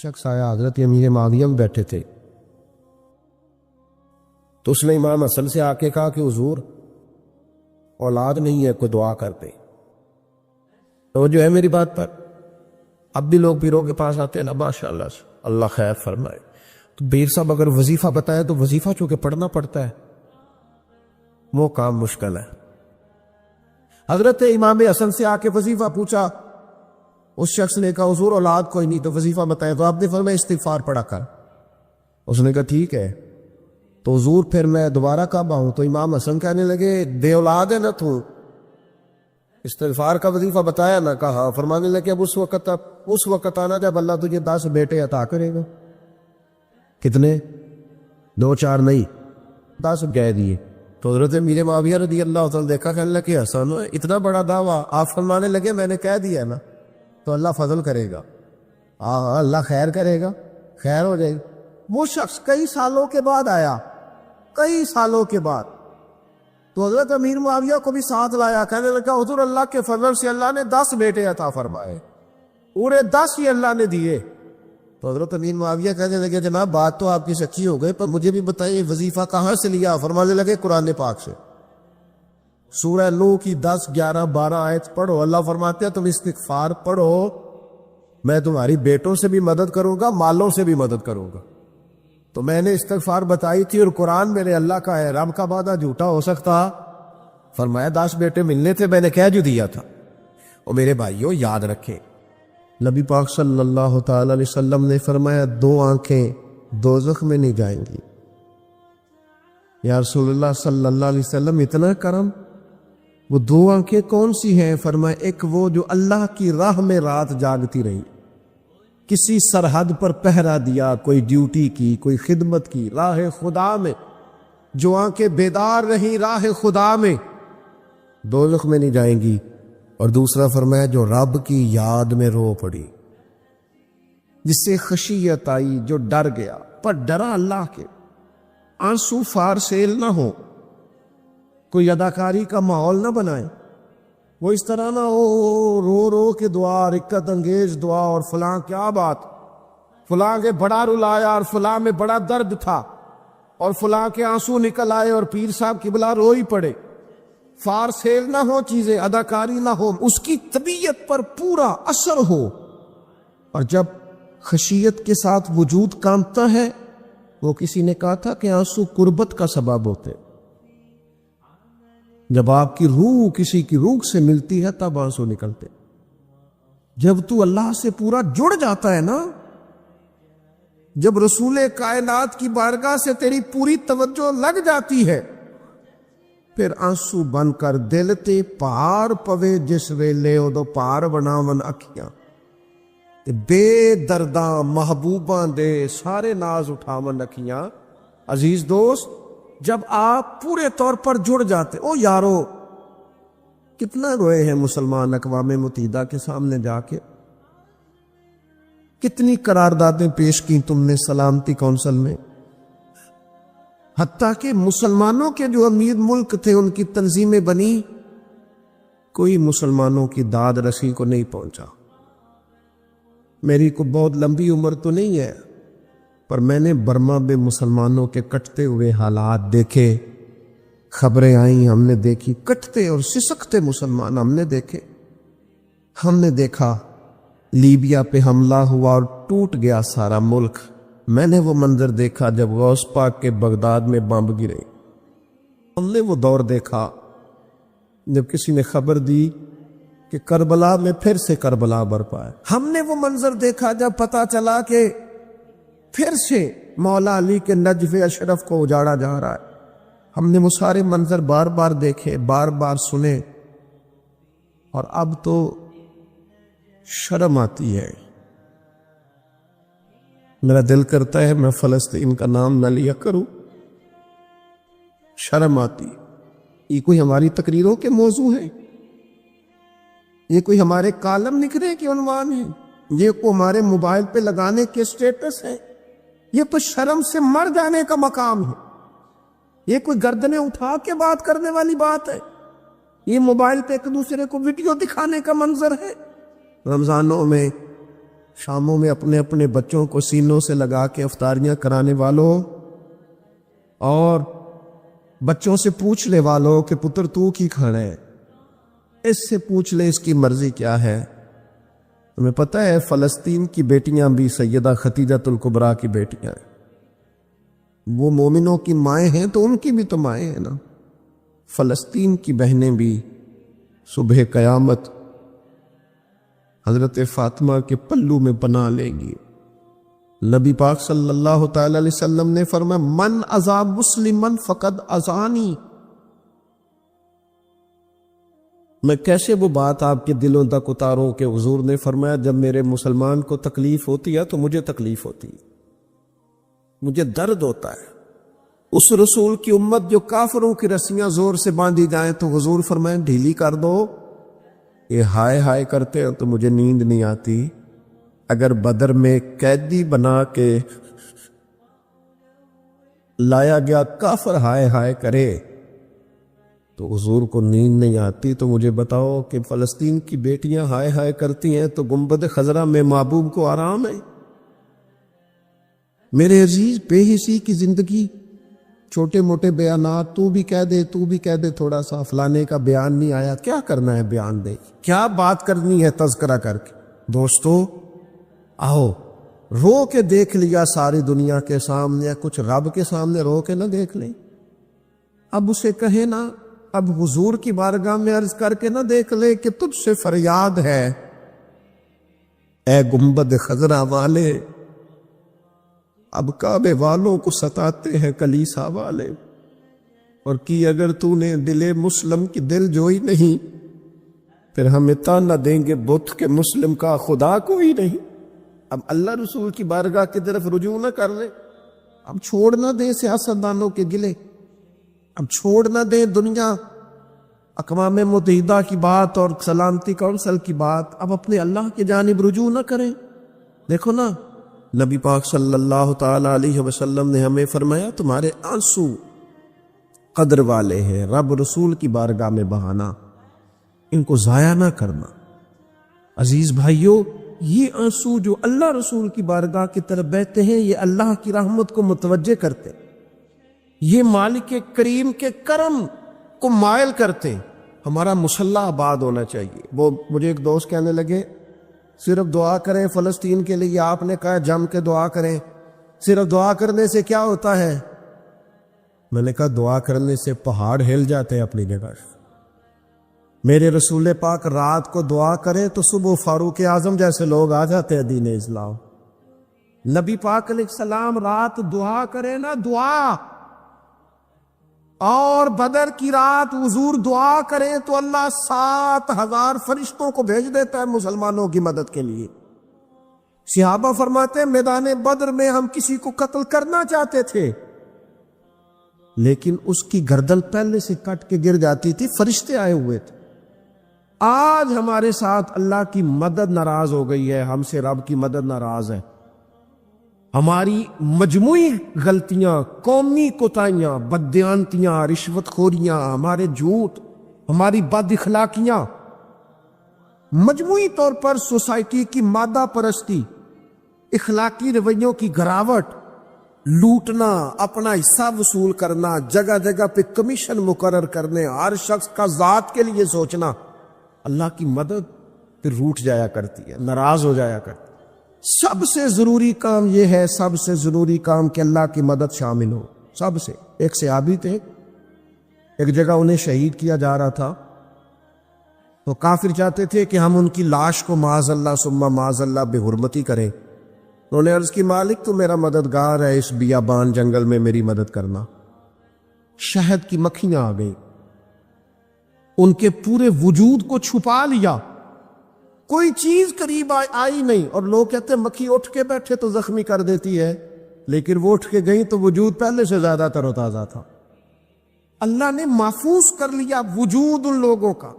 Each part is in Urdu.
شخص آیا، حضرت امیر معاویہ میں بیٹھے تھے، تو اس نے امام حسن سے آ کے کہا کہ حضور اولاد نہیں ہے، کوئی دعا کرتے۔ تو جو ہے میری بات پر، اب بھی لوگ پیروں کے پاس آتے ہیں نا، ماشاءاللہ سے اللہ خیر فرمائے، تو پیر صاحب اگر وظیفہ بتائے تو وظیفہ چونکہ پڑھنا پڑتا ہے، وہ کام مشکل ہے۔ حضرت امام حسن سے آ کے وظیفہ پوچھا، اس شخص نے کہا حضور اولاد کوئی نہیں، تو وظیفہ بتائے، تو آپ نے فرمایا استغفار پڑھا کر۔ اس نے کہا ٹھیک ہے، تو حضور پھر میں دوبارہ کب آؤں؟ تو امام حسن کہنے لگے بے اولاد ہے نا تو، استغفار کا وظیفہ بتایا نا؟ کہا۔ فرمانے لگے اب اس وقت آنا جب اللہ تجھے 10 بیٹے عطا کرے گا۔ کتنے؟ 2 4 نہیں، 10 کہہ دیے۔ تو حضرت امیر معاویہ رضی اللہ تعالیٰ دیکھا، کہنے لگے حسن اتنا بڑا دعویٰ؟ آپ فرمانے لگے میں نے کہہ دیا نا، تو اللہ فضل کرے گا، اللہ خیر کرے گا، خیر ہو جائے گا۔ وہ شخص کئی سالوں کے بعد آیا، کئی سالوں کے بعد، تو حضرت امیر معاویہ کو بھی ساتھ لایا، کہنے لگا حضور اللہ کے فضل سے اللہ نے 10 بیٹے عطا فرمائے، پورے 10 ہی اللہ نے دیے۔ تو حضرت امیر معاویہ کہنے لگے جناب بات تو آپ کی سچی ہو گئی، پر مجھے بھی بتائیے وظیفہ کہاں سے لیا؟ فرمانے لگے قرآن پاک سے، سورہ نوح کی 10 11 12 آیت پڑھو۔ اللہ فرماتے ہیں تم استغفار پڑھو، میں تمہاری بیٹوں سے بھی مدد کروں گا، مالوں سے بھی مدد کروں گا۔ تو میں نے استغفار بتائی تھی، اور قرآن میرے اللہ کا ہے، رب کا وعدہ جھوٹا ہو سکتا؟ فرمایا 10 بیٹے ملنے تھے، میں نے کہہ جو دیا تھا۔ اور میرے بھائیوں یاد رکھیں، نبی پاک صلی اللہ تعالی علیہ وسلم نے فرمایا 2 آنکھیں دوزخ میں نہیں جائیں گی۔ یا رسول اللہ صلی اللہ علیہ وسلم اتنا کرم، وہ 2 آنکھیں کون سی ہیں؟ فرمایا ایک وہ جو اللہ کی راہ میں رات جاگتی رہی، کسی سرحد پر پہرا دیا، کوئی ڈیوٹی کی، کوئی خدمت کی راہ خدا میں، جو آنکھیں بیدار رہیں راہ خدا میں، دوزخ میں نہیں جائیں گی۔ اور دوسرا فرمایا جو رب کی یاد میں رو پڑی، جس سے خشیت آئی، جو ڈر گیا، پر ڈرا اللہ کے، آنسو فار سیل نہ ہو، کوئی اداکاری کا ماحول نہ بنائے، وہ اس طرح نہ ہو رو رو کے دعا، رکت انگیز دعا، اور فلاں کیا بات، فلاں کے بڑا رلایا اور فلاں میں بڑا درد تھا، اور فلاں کے آنسو نکل آئے اور پیر صاحب قبلہ رو ہی پڑے۔ فار سیل نہ ہو چیزیں، اداکاری نہ ہو، اس کی طبیعت پر پورا اثر ہو۔ اور جب خشیت کے ساتھ وجود کانپتا ہے، وہ کسی نے کہا تھا کہ آنسو قربت کا سبب ہوتے، جب آپ کی روح کسی کی روح سے ملتی ہے تب آنسو نکلتے۔ جب تو اللہ سے پورا جڑ جاتا ہے نا، جب رسول کائنات کی بارگاہ سے تیری پوری توجہ لگ جاتی ہے، پھر آنسو بن کر دل تے پار پوے جس ویلے ادو پار بناون اکھیاں، تے بے درداں محبوباں دے سارے ناز اٹھاون اکھیاں۔ عزیز دوست، جب آپ پورے طور پر جڑ جاتے، او یارو کتنا روئے ہیں مسلمان اقوام متحدہ کے سامنے جا کے، کتنی قراردادیں پیش کی تم نے سلامتی کونسل میں، حتیٰ کہ مسلمانوں کے جو امیر ملک تھے ان کی تنظیمیں بنی، کوئی مسلمانوں کی داد رسی کو نہیں پہنچا۔ میری کو بہت لمبی عمر تو نہیں ہے، پر میں نے برما میں مسلمانوں کے کٹتے ہوئے حالات دیکھے، خبریں آئیں، ہم نے دیکھی، کٹتے اور سسکتے مسلمان ہم نے دیکھے۔ ہم نے دیکھا لیبیا پہ حملہ ہوا اور ٹوٹ گیا سارا ملک۔ میں نے وہ منظر دیکھا جب غوث پاک کے بغداد میں بمب گرے۔ ہم نے وہ دور دیکھا جب کسی نے خبر دی کہ کربلا میں پھر سے کربلا برپا ہے۔ ہم نے وہ منظر دیکھا جب پتا چلا کہ پھر سے مولا علی کے نجف اشرف کو اجاڑا جا رہا ہے۔ ہم نے وہ سارے منظر بار بار دیکھے، بار بار سنے، اور اب تو شرم آتی ہے۔ میرا دل کرتا ہے میں فلسطین کا نام نہ لیا کروں، شرم آتی۔ یہ کوئی ہماری تقریروں کے موضوع ہیں؟ یہ کوئی ہمارے کالم نکلے کے عنوان ہیں؟ یہ کوئی ہمارے موبائل پہ لگانے کے سٹیٹس ہیں؟ یہ تو شرم سے مر جانے کا مقام ہے۔ یہ کوئی گردنیں اٹھا کے بات کرنے والی بات ہے؟ یہ موبائل پہ ایک دوسرے کو ویڈیو دکھانے کا منظر ہے؟ رمضانوں میں شاموں میں اپنے اپنے بچوں کو سینوں سے لگا کے افطاریاں کرانے والوں اور بچوں سے پوچھ لے والوں کہ پتر تو کی کھانا ہے، اس سے پوچھ لے اس کی مرضی کیا ہے۔ تمہیں پتہ ہے فلسطین کی بیٹیاں بھی سیدہ خدیجۃ الکبریٰ کی بیٹیاں ہیں، وہ مومنوں کی مائیں ہیں تو ان کی بھی تو مائیں ہیں نا۔ فلسطین کی بہنیں بھی صبح قیامت حضرت فاطمہ کے پلو میں پناہ لیں گی۔ نبی پاک صلی اللہ تعالی علیہ وسلم نے فرمایا من اذا مسلمن فقد اذانی۔ میں کیسے وہ بات آپ کے دلوں تک اتاروں کہ حضور نے فرمایا جب میرے مسلمان کو تکلیف ہوتی ہے تو مجھے تکلیف ہوتی ہے، مجھے درد ہوتا ہے۔ اس رسول کی امت جو کافروں کی رسیاں زور سے باندھی جائیں تو حضور فرمائیں ڈھیلی کر دو، یہ ہائے ہائے کرتے ہیں تو مجھے نیند نہیں آتی۔ اگر بدر میں قیدی بنا کے لایا گیا کافر ہائے ہائے کرے تو حضور کو نیند نہیں آتی، تو مجھے بتاؤ کہ فلسطین کی بیٹیاں ہائے ہائے کرتی ہیں تو گنبد خضرا میں محبوب کو آرام ہے؟ میرے عزیز، بے حسی کی زندگی، چھوٹے موٹے بیانات، تو بھی کہہ دے تھوڑا سا فلانے کا بیان نہیں آیا، کیا کرنا ہے بیان دے، کیا بات کرنی ہے تذکرہ کر کے۔ دوستو آؤ رو کے دیکھ لیا ساری دنیا کے سامنے، کچھ رب کے سامنے رو کے نہ دیکھ لیں۔ اب اسے کہے نا، اب حضور کی بارگاہ میں عرض کر کے نہ دیکھ لے کہ تجھ سے فریاد ہے اے گنبد خضرا والے، اب کعبے والوں کو ستاتے ہیں کلیسا والے، اور کی اگر تو نے دل مسلم کی دل جوئی نہیں، پھر ہمیں تانا دیں گے بت کے مسلم کا خدا کوئی نہیں۔ اب اللہ رسول کی بارگاہ کی طرف رجوع نہ کر لیں، اب چھوڑ نہ دیں سیاستدانوں کے گلے، اب چھوڑ نہ دیں دنیا اقوام متحدہ کی بات اور سلامتی کونسل کی بات، اب اپنے اللہ کی جانب رجوع نہ کریں۔ دیکھو نا، نبی پاک صلی اللہ تعالی علیہ وسلم نے ہمیں فرمایا تمہارے آنسو قدر والے ہیں، رب رسول کی بارگاہ میں بہانا، ان کو ضائع نہ کرنا۔ عزیز بھائیو، یہ آنسو جو اللہ رسول کی بارگاہ کی طرف بہتے ہیں، یہ اللہ کی رحمت کو متوجہ کرتے، یہ مالک کریم کے کرم کو مائل کرتے۔ ہمارا مسلح آباد ہونا چاہیے۔ وہ مجھے ایک دوست کہنے لگے صرف دعا کریں فلسطین کے لیے، آپ نے کہا جم کے دعا کریں، صرف دعا کرنے سے کیا ہوتا ہے؟ میں نے کہا دعا کرنے سے پہاڑ ہل جاتے ہیں اپنی جگہ سے۔ میرے رسول پاک رات کو دعا کریں تو صبح فاروق اعظم جیسے لوگ آ جاتے ہیں دین اسلام۔ نبی پاک علیہ السلام رات دعا کریں نا، دعا، اور بدر کی رات حضور دعا کریں تو اللہ 7,000 فرشتوں کو بھیج دیتا ہے مسلمانوں کی مدد کے لیے۔ صحابہ فرماتے ہیں میدان بدر میں ہم کسی کو قتل کرنا چاہتے تھے، لیکن اس کی گردن پہلے سے کٹ کے گر جاتی تھی، فرشتے آئے ہوئے تھے۔ آج ہمارے ساتھ اللہ کی مدد ناراض ہو گئی ہے، ہم سے رب کی مدد ناراض ہے۔ ہماری مجموعی غلطیاں، قومی کوتاہیاں، بددیانتیاں، رشوت خوریاں، ہمارے جھوٹ، ہماری بد اخلاقیاں، مجموعی طور پر سوسائٹی کی مادہ پرستی، اخلاقی رویوں کی گراوٹ، لوٹنا، اپنا حصہ وصول کرنا، جگہ جگہ پہ کمیشن مقرر کرنے، ہر شخص کا ذات کے لیے سوچنا، اللہ کی مدد پھر روٹ جایا کرتی ہے، ناراض ہو جایا کرتی ہے۔ سب سے ضروری کام یہ ہے، سب سے ضروری کام کہ اللہ کی مدد شامل ہو۔ سب سے، ایک صحابی تھے، ایک جگہ انہیں شہید کیا جا رہا تھا، تو کافر چاہتے تھے کہ ہم ان کی لاش کو معاذ اللہ ثم معاذ اللہ بے حرمتی کریں۔ انہوں نے عرض کی مالک تو میرا مددگار ہے، اس بیابان جنگل میں میری مدد کرنا۔ شہد کی مکھیاں آ گئی، ان کے پورے وجود کو چھپا لیا، کوئی چیز قریب آئی نہیں، اور لوگ کہتے ہیں مکھی اٹھ کے بیٹھے تو زخمی کر دیتی ہے، لیکن وہ اٹھ کے گئی تو وجود پہلے سے زیادہ تر و تازہ تھا۔ اللہ نے محفوظ کر لیا وجود ان لوگوں کا،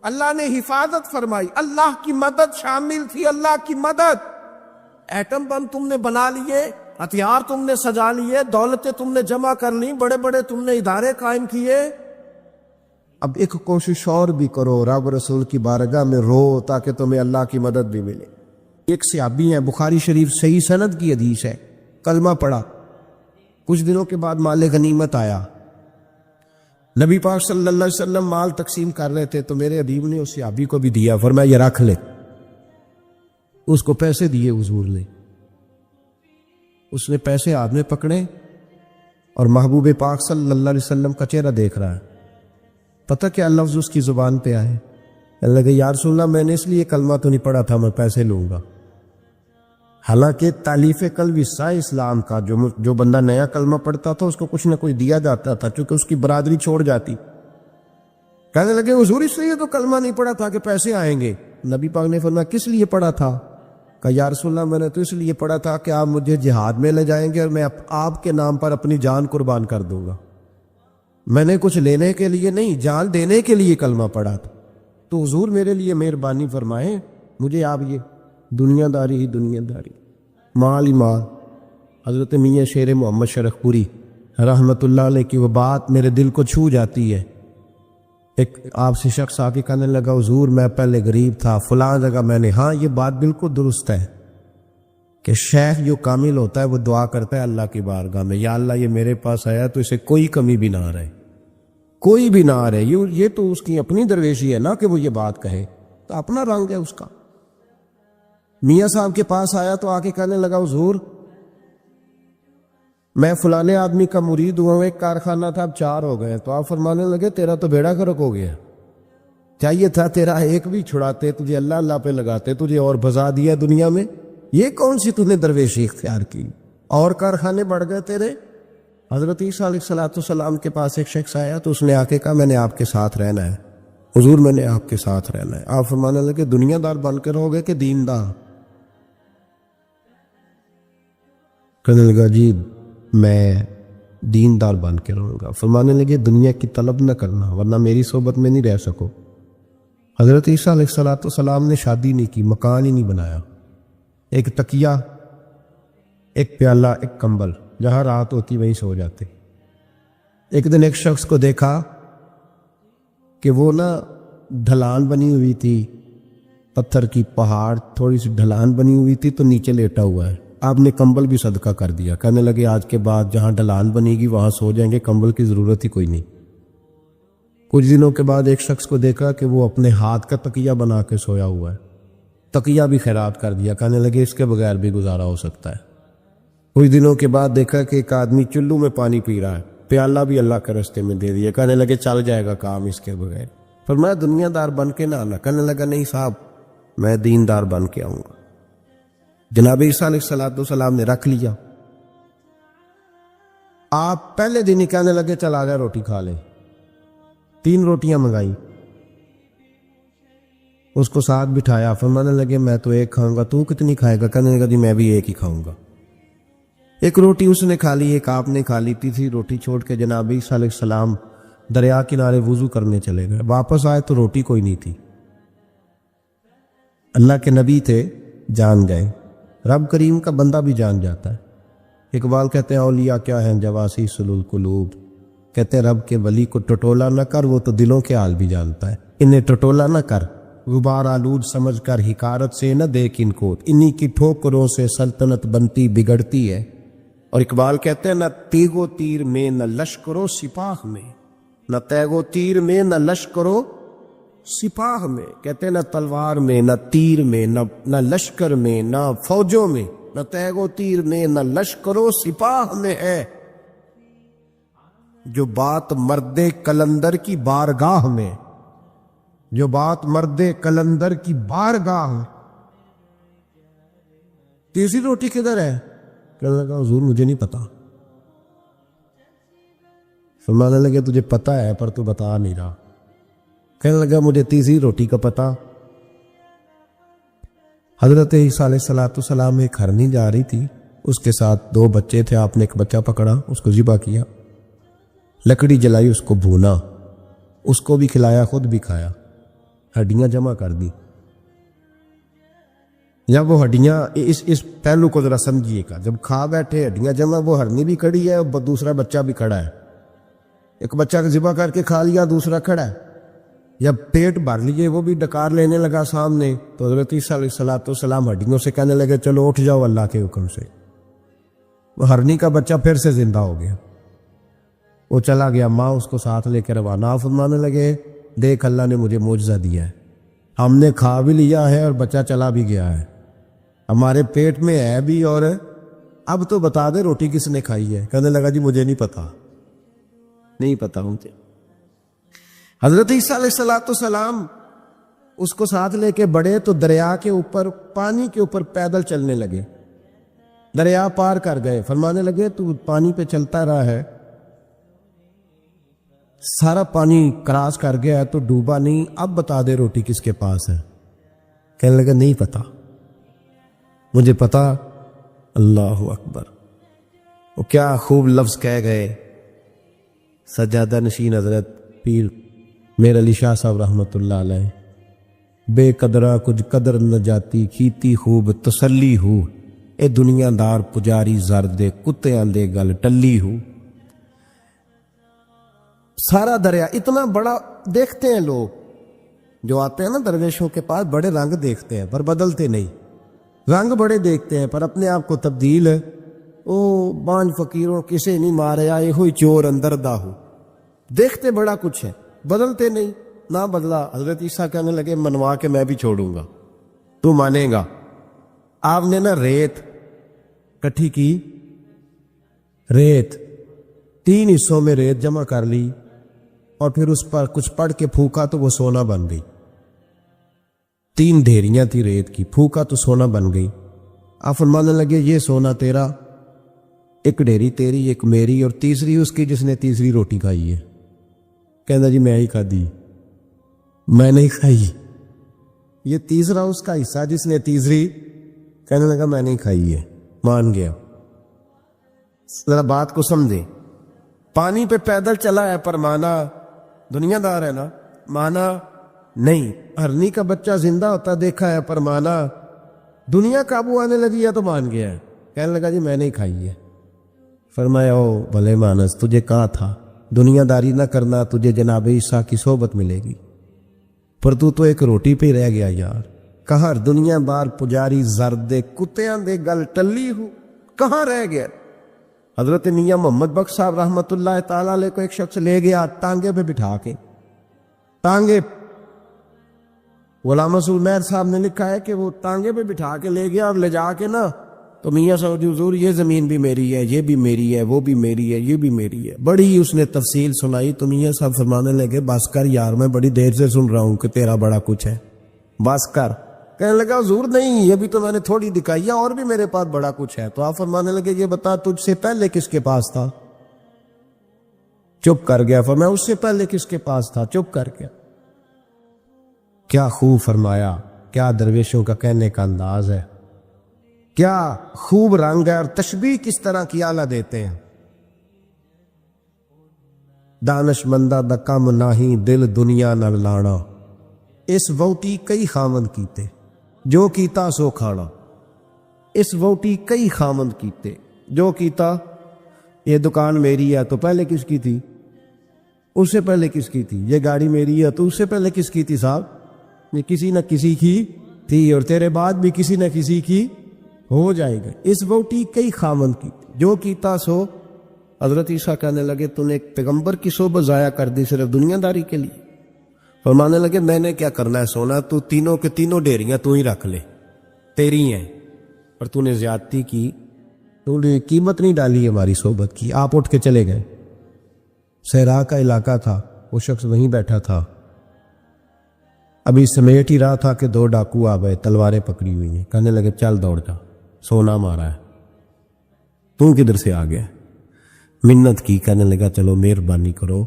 اللہ نے حفاظت فرمائی، اللہ کی مدد شامل تھی، اللہ کی مدد۔ ایٹم بم تم نے بنا لیے، ہتھیار تم نے سجا لیے، دولتیں تم نے جمع کر لی، بڑے بڑے تم نے ادارے قائم کیے، اب ایک کوشش اور بھی کرو، رب رسول کی بارگاہ میں رو تاکہ تمہیں اللہ کی مدد بھی ملے۔ ایک صحابی ہیں، بخاری شریف صحیح سند کی حدیث ہے، کلمہ پڑھا، کچھ دنوں کے بعد مال غنیمت آیا، نبی پاک صلی اللہ علیہ وسلم مال تقسیم کر رہے تھے تو میرے حبیب نے اس صحابی کو بھی دیا، فرمایا یہ رکھ لے، اس کو پیسے دیے حضور نے، اس نے پیسے ہاتھ میں پکڑے اور محبوب پاک صلی اللہ علیہ وسلم کا چہرہ دیکھ رہا ہے، پتہ کیا لفظ اس کی زبان پہ آئے، اللہ کہ یا رسول اللہ میں نے اس لیے کلمہ تو نہیں پڑھا تھا میں پیسے لوں گا، حالانکہ تالیف قلب حصہ اسلام کا، جو بندہ نیا کلمہ پڑھتا تھا اس کو کچھ نہ کچھ دیا جاتا تھا چونکہ اس کی برادری چھوڑ جاتی، کہنے لگے حضور اس لیے تو کلمہ نہیں پڑھا تھا کہ پیسے آئیں گے، نبی پاک نے فرمایا کس لیے پڑھا تھا؟ کہا یا رسول اللہ میں نے تو اس لیے پڑھا تھا کہ آپ مجھے جہاد میں لے جائیں گے اور میں آپ کے نام پر اپنی جان قربان کر دوں گا، میں نے کچھ لینے کے لیے نہیں، جان دینے کے لیے کلمہ پڑھا تھا، تو حضور میرے لیے مہربانی فرمائیں، مجھے آپ یہ دنیا داری ہی دنیا داری، مال ہی مال۔ حضرت میاں شیر محمد شرخ پوری رحمۃ اللہ علیہ کی وہ بات میرے دل کو چھو جاتی ہے، ایک آپ سے شخص آ کے کہنے لگا حضور میں پہلے غریب تھا فلاں جگہ میں نے، ہاں یہ بات بالکل درست ہے کہ شیخ جو کامل ہوتا ہے وہ دعا کرتا ہے اللہ کی بارگاہ میں، یا اللہ یہ میرے پاس آیا تو اسے کوئی کمی بھی نہ رہے، کوئی بھی نہ رہے، یہ تو اس کی اپنی درویشی ہے نا کہ وہ یہ بات کہے، تو اپنا رنگ ہے اس کا۔ میاں صاحب کے پاس آیا تو آ کے کہنے لگا حضور میں فلانے آدمی کا مرید ہوا ہوں، ایک کارخانہ تھا اب 4 ہو گئے، تو آپ فرمانے لگے تیرا تو بیڑا غرق ہو گیا، چاہیے تھا تیرا ایک بھی چھڑاتے، تجھے اللہ اللہ پہ لگاتے، تجھے اور بھجا دیا دنیا میں، یہ کون سی تُو نے درویشی اختیار کی، اور کارخانے بڑھ گئے تیرے۔ حضرت عیسیٰ علیہ السلام کے پاس ایک شخص آیا تو اس نے آ کے کہا میں نے آپ کے ساتھ رہنا ہے حضور، میں نے آپ کے ساتھ رہنا ہے۔ آپ فرمانے لگے دنیا دار بن کے رہو گے کہ دیندار؟ کہنے لگا جی میں دیندار بن کے رہوں گا۔ فرمانے لگے دنیا کی طلب نہ کرنا ورنہ میری صحبت میں نہیں رہ سکو۔ حضرت عیسیٰ علیہ السلام نے شادی نہیں کی، مکان ہی نہیں بنایا، ایک تکیہ، ایک پیالہ، ایک کمبل، جہاں رات ہوتی وہیں سو جاتے۔ ایک دن ایک شخص کو دیکھا کہ وہ ڈھلان بنی ہوئی تھی، پتھر کی پہاڑ تھوڑی سی ڈھلان بنی ہوئی تھی تو نیچے لیٹا ہوا ہے، آپ نے کمبل بھی صدقہ کر دیا، کہنے لگے آج کے بعد جہاں ڈھلان بنے گی وہاں سو جائیں گے، کمبل کی ضرورت ہی کوئی نہیں۔ کچھ دنوں کے بعد ایک شخص کو دیکھا کہ وہ اپنے ہاتھ کا تکیہ بنا کے سویا ہوا ہے، تکیہ بھی خیرات کر دیا، کہنے لگے اس کے بغیر بھی گزارا ہو سکتا ہے۔ کچھ دنوں کے بعد دیکھا کہ ایک آدمی چلو میں پانی پی رہا ہے، پیالہ بھی اللہ کے راستے میں دے دیا، کہنے لگے چل جائے گا کام اس کے بغیر۔ فرمایا دنیا دار بن کے نہ آنا، کہنے لگا نہیں صاحب میں دیندار بن کے آؤں گا۔ جناب عیسیٰ علیہ السلام نے رکھ لیا، آپ پہلے دن ہی کہنے لگے چل آ جا روٹی کھا لیں، 3 روٹیاں منگائی، اس کو ساتھ بٹھایا، فرمانے لگے میں تو ایک کھاؤں گا، تو کتنی کھائے گا؟ کہنے لگا جی میں بھی ایک ہی کھاؤں گا۔ ایک روٹی اس نے کھا لی، ایک آپ نے کھا لی، تیسری روٹی چھوڑ کے جناب عیسیٰ علیہ السلام دریا کنارے وضو کرنے چلے گئے، واپس آئے تو روٹی کوئی نہیں تھی۔ اللہ کے نبی تھے، جان گئے، رب کریم کا بندہ بھی جان جاتا ہے۔ اقبال کہتے ہیں اولیاء کیا ہیں جواسی سلول قلوب، کہتے ہیں رب کے ولی کو ٹٹولا نہ کر، وہ تو دلوں کے حال بھی جانتا ہے، انہیں ٹٹولا نہ کر، غبار آلود سمجھ کر حکارت سے نہ دیکھ ان کو، انہی کی ٹھوکروں سے سلطنت بنتی بگڑتی ہے۔ اور اقبال کہتے ہیں نہ تیغ و تیر میں نہ لشکرو سپاہ میں، نہ تیغ و تیر میں نہ لشکرو سپاہ میں، کہتے ہیں نہ تلوار میں نہ تیر میں نہ لشکر میں نہ فوجوں میں، نہ تیغ و تیر میں نہ لشکر و سپاہ میں ہے، جو بات مرد کلندر کی بارگاہ میں، جو بات مرد کلندر کی بارگاہ میں۔ تیسری روٹی کدھر ہے؟ کہنے لگا حضور مجھے نہیں پتا۔ فرمانے لگے تجھے پتا ہے پر تو بتا نہیں رہا۔ کہنے لگا مجھے تیسری روٹی کا پتا۔ حضرت عیسیٰ علیہ السلام ایک ہرنی جا رہی تھی، اس کے ساتھ 2 بچے تھے، آپ نے ایک بچہ پکڑا، اس کو ذبح کیا، لکڑی جلائی، اس کو بھونا، اس کو بھی کھلایا، خود بھی کھایا، ہڈیاں جمع کر دی۔ جب وہ ہڈیاں اس پہلو کو ذرا سمجھیے گا، جب کھا بیٹھے ہڈیاں جمع، وہ ہرنی بھی کھڑی ہے اور دوسرا بچہ بھی کھڑا ہے، ایک بچہ ذبح کر کے کھا لیا، دوسرا کھڑا ہے، جب پیٹ بھر لیے وہ بھی ڈکار لینے لگا سامنے، تو حضرت عیسیٰ علیہ السلام ہڈیوں سے کہنے لگے چلو اٹھ جاؤ اللہ کے حکم سے۔ وہ ہرنی کا بچہ پھر سے زندہ ہو گیا، وہ چلا گیا، ماں اس کو ساتھ لے کے روانہ فرمانے لگے دیکھ اللہ نے مجھے معجزہ دیا ہے، ہم نے کھا بھی لیا ہے اور بچہ چلا بھی گیا ہے، ہمارے پیٹ میں ہے بھی، اور اب تو بتا دے روٹی کس نے کھائی ہے۔ کہنے لگا جی مجھے نہیں پتا، نہیں پتا مجھے۔ حضرت عیسیٰ علیہ السلام اس کو ساتھ لے کے بڑے تو دریا کے اوپر، پانی کے اوپر پیدل چلنے لگے، دریا پار کر گئے۔ فرمانے لگے تو پانی پہ چلتا رہا ہے، سارا پانی کراس کر گیا ہے تو ڈوبا نہیں، اب بتا دے روٹی کس کے پاس ہے۔ کہنے لگا نہیں پتا، مجھے پتا۔ اللہ اکبر، وہ کیا خوب لفظ کہہ گئے سجادہ نشین حضرت پیر میر علی شاہ صاحب رحمۃ اللہ علیہ، بے قدرہ کچھ قدر نہ جاتی، کیتی خوب تسلی ہو، اے دنیا دار پجاری زردے کتیاں دے گل ٹلی ہو۔ سارا دریا اتنا بڑا دیکھتے ہیں لوگ جو آتے ہیں نا درویشوں کے پاس، بڑے رنگ دیکھتے ہیں پر بدلتے نہیں، رنگ بڑے دیکھتے ہیں پر اپنے آپ کو تبدیل ہے۔ او بانج فقیروں کسے نہیں مارے آئے ہوئی چور اندر دا ہو، دیکھتے بڑا کچھ ہے بدلتے نہیں، نہ بدلا۔ حضرت عیسیٰ کہنے لگے منوا کے میں بھی چھوڑوں گا، تو مانے گا۔ آپ نے نا ریت کٹھی کی، ریت 3 حصوں میں ریت جمع کر لی اور پھر اس پر کچھ پڑھ کے پھونکا تو وہ سونا بن گئی۔ 3 ڈھیریاں تھی ریت کی، پھونکا تو سونا بن گئی۔ آپ فرمانے لگے یہ سونا تیرا، ایک ڈھیری تیری ایک میری، اور تیسری اس کی جس نے تیسری روٹی کھائی ہے۔ کہنا جی میں ہی کھا دی، میں نہیں کھائی۔ یہ تیسرا اس کا حصہ جس نے تیسری، کہنے لگا میں نہیں کھائی ہے، مان گیا۔ ذرا بات کو سمجھیں، پانی پہ پیدل چلا ہے پر مانا، دنیا دار ہے نا، مانا نہیں۔ ہرنی کا بچہ زندہ ہوتا دیکھا ہے پر مانا، دنیا قابو آنے لگی ہے تو مان گیا ہے۔ کہنے لگا جی میں نہیں کھائی ہے۔ فرمایا او بھلے مانس، تجھے کہا تھا دنیا داری نہ کرنا، تجھے جناب عیسیٰ کی صحبت ملے گی، پر تو ایک روٹی پہ رہ گیا یار۔ کہاں دنیا بار پجاری زردے کتیاں دے گل ٹلی ہو، کہاں رہ گیا۔ حضرت میاں محمد بخش صاحب رحمۃ اللہ تعالیٰ علیہ کو ایک شخص لے گیا ٹانگے پہ بٹھا کے، ٹانگے، غلام رسول مہر صاحب نے لکھا ہے کہ وہ ٹانگے پہ بٹھا کے لے گیا اور لے جا کے نا، تو میاں صاحب حضور یہ زمین بھی میری ہے، یہ بھی میری ہے، وہ بھی میری ہے، یہ بھی میری ہے، بڑی اس نے تفصیل سنائی۔ تو میاں صاحب فرمانے لگے بس کر یار، میں بڑی دیر سے سن رہا ہوں کہ تیرا بڑا کچھ ہے، بس کر۔ کہنے لگا حضور نہیں، یہ بھی تو میں نے تھوڑی دکھائی ہے، اور بھی میرے پاس بڑا کچھ ہے۔ تو آپ فرمانے لگے یہ بتا تجھ سے پہلے کس کے پاس تھا؟ چپ کر گیا۔ فرمایا اس سے پہلے کس کے پاس تھا؟ چپ کر گیا۔ کیا خوب فرمایا، کیا درویشوں کا کہنے کا انداز ہے، کیا خوب رنگ ہے، اور تشبیہ کس طرح کی اعلیٰ دیتے ہیں۔ دانش مندہ دا کم ناہی دل دنیا نہ لانا، اس ووٹی کئی خامند کیتے جو کیتا سو کھانا، اس ووٹی کئی خامند کیتے جو کیتا۔ یہ دکان میری ہے تو پہلے کس کی تھی؟ اس سے پہلے کس کی تھی؟ یہ گاڑی میری ہے تو اس سے پہلے کس کی تھی صاحب؟ یہ کسی نہ کسی کی تھی، اور تیرے بعد بھی کسی نہ کسی کی ہو جائے گا۔ اس ووٹی کئی خامند کی جو کیتا سو۔ حضرت عیسیٰ کہنے لگے تو نے ایک پیغمبر کی صحبت ضائع کر دی صرف دنیا داری کے لیے۔ فرمانے لگے میں نے کیا کرنا ہے سونا، تو تینوں کے تینوں ڈیریاں تو ہی رکھ لے، تیری ہیں، پر تو نے زیادتی کی، تو نے قیمت نہیں ڈالی ہماری صحبت کی۔ آپ اٹھ کے چلے گئے۔ صحرا کا علاقہ تھا، وہ شخص وہیں بیٹھا تھا، ابھی سمیٹ ہی رہا تھا کہ 2 ڈاکو آ گئے، تلواریں پکڑی ہوئی ہیں۔ کہنے لگے چل دوڑ جا، سونا مارا ہے، تو کدھر سے آ گیا؟ منت کی۔ کہنے لگا چلو مہربانی کرو،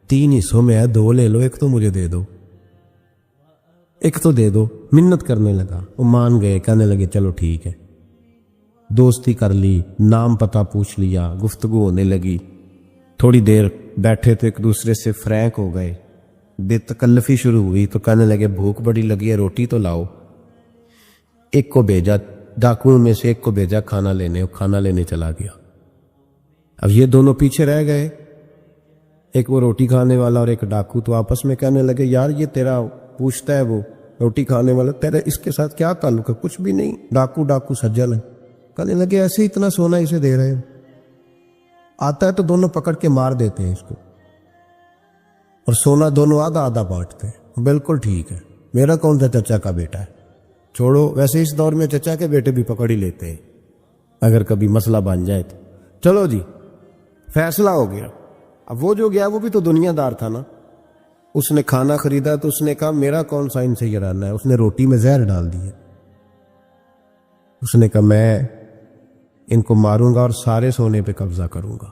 3 حصوں میں ہے، 2 لے لو، ایک تو مجھے دے دو، ایک تو دے دو۔ منت کرنے لگا، وہ مان گئے۔ کہنے لگے چلو ٹھیک ہے، دوستی کر لی، نام پتہ پوچھ لیا، گفتگو ہونے لگی۔ تھوڑی دیر بیٹھے تو ایک دوسرے سے فرینک ہو گئے، بے تکلفی شروع ہوئی۔ تو کہنے لگے بھوک بڑی لگی ہے، روٹی تو لاؤ۔ ایک کو بھیجا، ڈاکوؤں میں سے ایک کو بھیجا کھانا لینے، وہ کھانا لینے چلا گیا۔ اب یہ دونوں پیچھے رہ گئے، ایک وہ روٹی کھانے والا اور ایک ڈاکو، تو آپس میں کہنے لگے یار یہ تیرا پوچھتا ہے وہ روٹی کھانے والا، تیرا اس کے ساتھ کیا تعلق ہے؟ کچھ بھی نہیں، ڈاکو سجل ہے۔ کہنے لگے ایسے اتنا سونا اسے دے رہے ہیں، آتا ہے تو دونوں پکڑ کے مار دیتے ہیں اس کو، اور سونا دونوں آدھا آدھا بانٹتے ہیں۔ بالکل ٹھیک ہے، میرا کون سا چچا کا بیٹا ہے، چھوڑو، ویسے اس دور میں چچا کے بیٹے بھی پکڑ ہی لیتے ہیں اگر کبھی مسئلہ بن جائے تو۔ چلو جی، فیصلہ ہو گیا۔ اب وہ جو گیا وہ بھی تو دنیا دار تھا نا، اس نے کھانا خریدا تو اس نے کہا میرا کون سا ان سے یہ رہنا ہے، اس نے روٹی میں زہر ڈال دیا۔ اس نے کہا میں ان کو ماروں گا اور سارے سونے پہ قبضہ کروں گا۔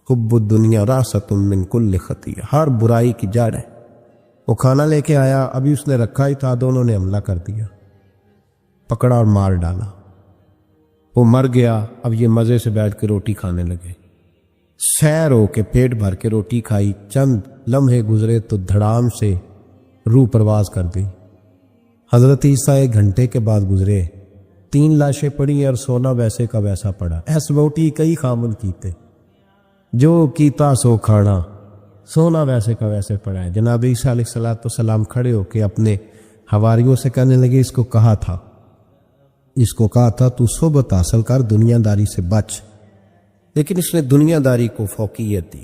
حب الدنیا راست من کل خطیہ، ہر برائی کی جڑ ہے۔ وہ کھانا لے کے آیا، ابھی اس نے رکھا ہی تھا، دونوں نے حملہ کر دیا، پکڑا اور مار ڈالا۔ وہ مر گیا۔ اب یہ مزے سے بیٹھ کے روٹی کھانے لگے، سیر ہو کے پیٹ بھر کے روٹی کھائی۔ چند لمحے گزرے تو دھڑام سے روح پرواز کر گئی۔ حضرت عیسیٰ 1 گھنٹے کے بعد گزرے، 3 لاشیں پڑی اور سونا ویسے کا ویسا پڑا۔ ایس بوٹی کئی خامن کیتے، جو کیتا سو کھانا، سونا ویسے کا ویسے پڑا ہے۔ جناب عیسیٰ علیہ السلام کھڑے ہو کے اپنے حواریوں سے کہنے لگے اس کو کہا تھا تو صحبت حاصل کر، دنیا داری سے بچ، لیکن اس نے دنیا داری کو فوقیت دی،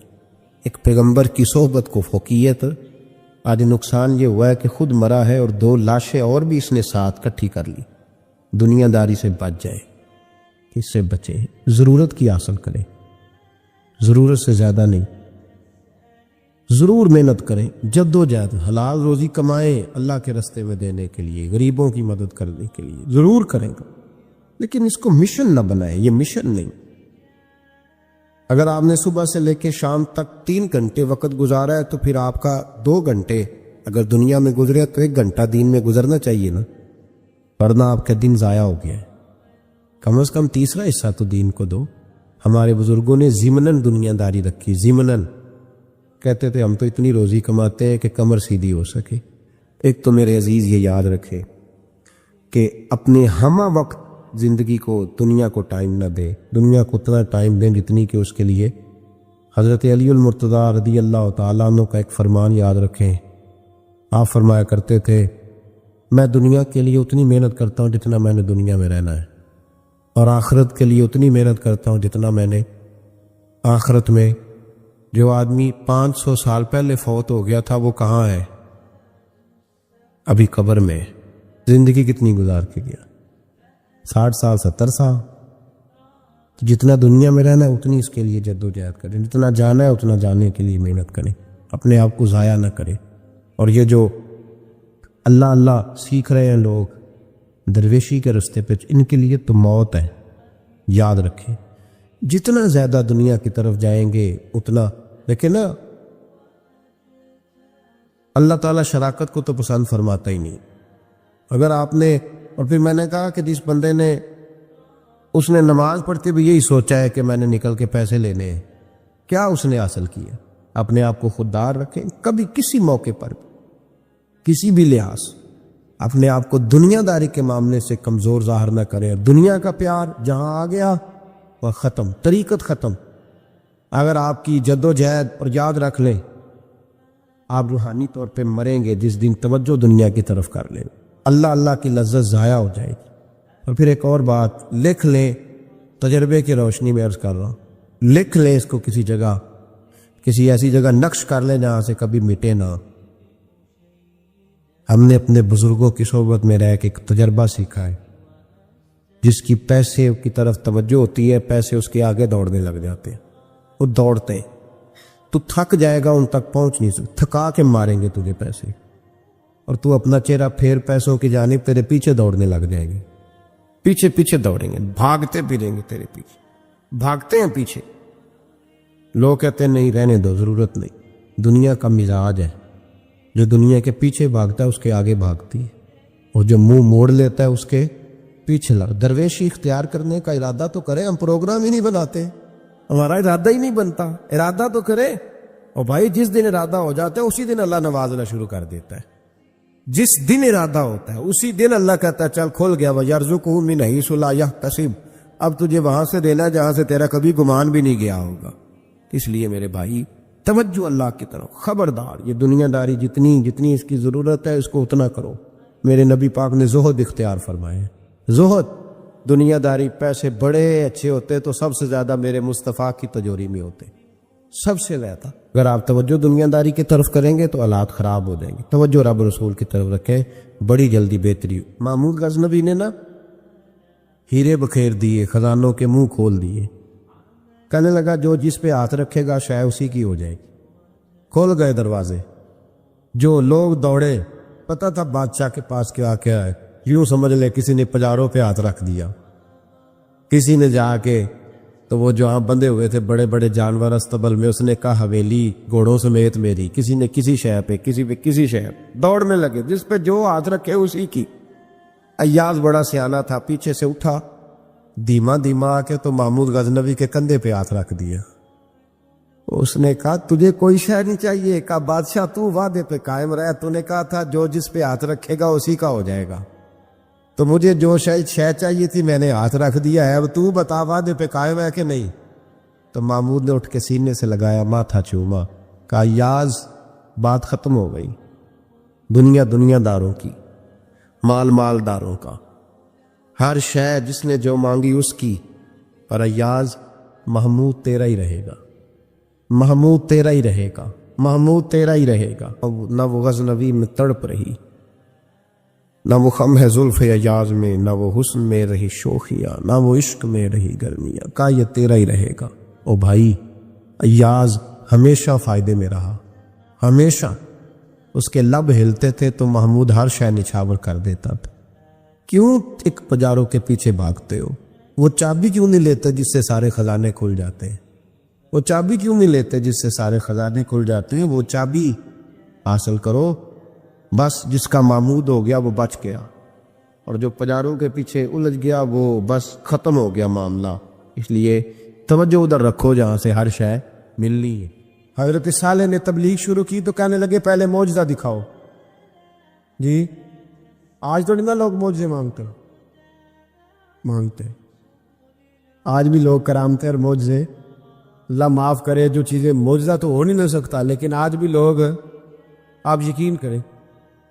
ایک پیغمبر کی صحبت کو فوقیت۔ آج نقصان یہ ہوا ہے کہ خود مرا ہے اور 2 لاشیں اور بھی اس نے ساتھ کٹھی کر لی۔ دنیا داری سے بچ جائے، اس سے بچے، ضرورت کی حاصل کریں، ضرورت سے زیادہ نہیں۔ ضرور محنت کریں، جد و جہد، حلال روزی کمائیں اللہ کے رستے میں دینے کے لیے، غریبوں کی مدد کرنے کے لیے ضرور کریں گا، لیکن اس کو مشن نہ بنائیں، یہ مشن نہیں۔ اگر آپ نے صبح سے لے کے شام تک 3 گھنٹے وقت گزارا ہے تو پھر آپ کا 2 گھنٹے اگر دنیا میں گزرے تو 1 گھنٹہ دین میں گزرنا چاہیے نا، ورنہ آپ کا دن ضائع ہو گیا ہے۔ کم از کم تیسرا حصہ تو دین کو دو۔ ہمارے بزرگوں نے ضمناً دنیا داری رکھی، ضمناً کہتے تھے ہم تو اتنی روزی کماتے ہیں کہ کمر سیدھی ہو سکے۔ ایک تو میرے عزیز یہ یاد رکھے کہ اپنے ہمہ وقت زندگی کو، دنیا کو ٹائم نہ دے، دنیا کو اتنا ٹائم دیں جتنی کہ اس کے لیے۔ حضرت علی المرتضیٰ رضی اللہ تعالیٰ عنہ کا ایک فرمان یاد رکھیں، آپ فرمایا کرتے تھے میں دنیا کے لیے اتنی محنت کرتا ہوں جتنا میں نے دنیا میں رہنا ہے، اور آخرت کے لیے اتنی محنت کرتا ہوں جتنا میں نے آخرت میں۔ جو آدمی 500 سال پہلے فوت ہو گیا تھا وہ کہاں ہے؟ ابھی قبر میں۔ زندگی کتنی گزار کے گیا؟ 60 سال 70 سال۔ جتنا دنیا میں رہنا ہے اتنی اس کے لیے جد و جہد کریں، جتنا جانا ہے اتنا جانے کے لیے محنت کریں، اپنے آپ کو ضائع نہ کریں۔ اور یہ جو اللہ اللہ سیکھ رہے ہیں لوگ درویشی کے رستے پہ، ان کے لیے تو موت ہے، یاد رکھیں۔ جتنا زیادہ دنیا کی طرف جائیں گے اتنا، لیکن نا اللہ تعالیٰ شراکت کو تو پسند فرماتا ہی نہیں۔ اگر آپ نے، اور پھر میں نے کہا کہ جس بندے نے، اس نے نماز پڑھتے بھی یہی سوچا ہے کہ میں نے نکل کے پیسے لینے ہیں، کیا اس نے حاصل کیا؟ اپنے آپ کو خوددار رکھیں، کبھی کسی موقع پر کسی بھی لحاظ اپنے آپ کو دنیا داری کے معاملے سے کمزور ظاہر نہ کریں۔ دنیا کا پیار جہاں آ گیا وہ ختم، طریقت ختم۔ اگر آپ کی جد و جہد، اور یاد رکھ لیں آپ روحانی طور پہ مریں گے جس دن توجہ دنیا کی طرف کر لیں، اللہ اللہ کی لذت ضائع ہو جائے گی۔ اور پھر ایک اور بات لکھ لیں، تجربے کی روشنی میں عرض کر رہا ہوں، لکھ لیں اس کو کسی جگہ، کسی ایسی جگہ نقش کر لیں جہاں سے کبھی مٹے نہ۔ ہم نے اپنے بزرگوں کی صحبت میں رہ کے ایک تجربہ سیکھا ہے، جس کی پیسے کی طرف توجہ ہوتی ہے پیسے اس کے آگے دوڑنے لگ جاتے ہیں، وہ دوڑتے ہیں، تو تھک جائے گا، ان تک پہنچ نہیں سکتا، تھکا کے ماریں گے تجھے پیسے، اور تو اپنا چہرہ پھیر پیسوں کی جانب تیرے پیچھے دوڑنے لگ جائیں گے، پیچھے پیچھے دوڑیں گے، بھاگتے پھریں گے تیرے پیچھے، بھاگتے ہیں پیچھے۔ لوگ کہتے ہیں نہیں رہنے دو، ضرورت نہیں۔ دنیا کا مزاج ہے، جو دنیا کے پیچھے بھاگتا ہے اس کے آگے بھاگتی ہے، اور جو منہ موڑ لیتا ہے اس کے پیچھے لگ۔ درویشی اختیار کرنے کا ارادہ تو کرے، ہم پروگرام ہی نہیں بناتے، ہمارا ارادہ ہی نہیں بنتا، ارادہ تو کرے۔ اور بھائی جس دن ارادہ ہو جاتا ہے اسی دن اللہ نوازنا شروع کر دیتا ہے، جس دن ارادہ ہوتا ہے اسی دن اللہ کہتا ہے چل کھل گیا، وَيَرْزُقُهُ مِنْ حَيْثُ لَا يَحْتَسِبُ، اب تجھے وہاں سے دینا جہاں سے تیرا کبھی گمان بھی نہیں گیا ہوگا۔ اس لیے میرے بھائی توجہ اللہ کی طرف، خبردار یہ دنیا داری جتنی اس کی ضرورت ہے اس کو اتنا کرو۔ میرے نبی پاک نے زہد اختیار فرمائے ہیں۔ زہد، دنیا داری، پیسے بڑے اچھے ہوتے تو سب سے زیادہ میرے مصطفیٰ کی تجوری میں ہوتے، سب سے زیادہ۔ اگر آپ توجہ دنیا داری کی طرف کریں گے تو حالات خراب ہو جائیں گے، توجہ رب رسول کی طرف رکھیں، بڑی جلدی بہتری ہو۔ محمود غزنوی نے نا ہیرے بکھیر دیے، خزانوں کے منہ کھول دیے، کہنے لگا جو جس پہ ہاتھ رکھے گا شاید اسی کی ہو جائے گی۔ کھول گئے دروازے، جو لوگ دوڑے، پتہ تھا بادشاہ کے پاس کیا ہے، یوں سمجھ لے کسی نے پجاروں پہ ہاتھ رکھ دیا، کسی نے جا کے تو وہ جو بندھے ہوئے تھے بڑے بڑے جانور استبل میں، اس نے کہا حویلی گھوڑوں سمیت میری، کسی نے کسی شے پہ، کسی پہ کسی شے پہ، دوڑنے لگے، جس پہ جو ہاتھ رکھے اسی کی۔ ایاز بڑا سیانہ تھا، پیچھے سے اٹھا دھیما دھیما آ کے تو محمود غزنوی کے کندھے پہ ہاتھ رکھ دیا۔ اس نے کہا تجھے کوئی شے نہیں چاہیے؟ کہا بادشاہ تو وعدے پہ قائم رہے، تو نے کہا تھا جو جس پہ ہاتھ رکھے گا اسی کا ہو جائے گا، تو مجھے جو شے چاہیے تھی میں نے ہاتھ رکھ دیا ہے، اب تو بتا وعدے پہ قائم ہے کہ نہیں؟ تو محمود نے اٹھ کے سینے سے لگایا، ماتھا چوما، کہا یاز بات ختم ہو گئی، دنیا داروں کی، مالداروں کا، ہر شے جس نے جو مانگی اس کی، پر ایاز محمود تیرا ہی رہے گا، محمود تیرا ہی رہے گا، محمود تیرا ہی رہے گا۔ نہ وہ غزنوی میں تڑپ رہی، نہ وہ خم ہے زلف ایاز میں، نہ وہ حسن میں رہی شوخیاں، نہ وہ عشق میں رہی گرمیاں، کہا یہ تیرا ہی رہے گا۔ او بھائی، ایاز ہمیشہ فائدے میں رہا، ہمیشہ اس کے لب ہلتے تھے تو محمود ہر شے نچھاور کر دیتا تھا۔ کیوں ایک پجاروں کے پیچھے بھاگتے ہو؟ وہ چابی کیوں نہیں لیتے جس سے سارے خزانے کھل جاتے ہیں؟ وہ چابی کیوں نہیں لیتے جس سے سارے خزانے کھل جاتے ہیں؟ وہ چابی حاصل کرو، بس جس کا محمود ہو گیا وہ بچ گیا، اور جو پجاروں کے پیچھے الجھ گیا وہ بس ختم ہو گیا معاملہ۔ اس لیے توجہ ادھر رکھو جہاں سے ہر شے ملنی ہے۔ حضرت صالح نے تبلیغ شروع کی تو کہنے لگے پہلے معجزہ دکھاؤ۔ جی آج تو نہیں نا لوگ معجزے مانگتے، آج بھی لوگ کرامتیں اور معجزے، اللہ معاف کرے، جو چیزیں معجزہ تو ہو نہیں نہ سکتا، لیکن آج بھی لوگ، آپ یقین کریں،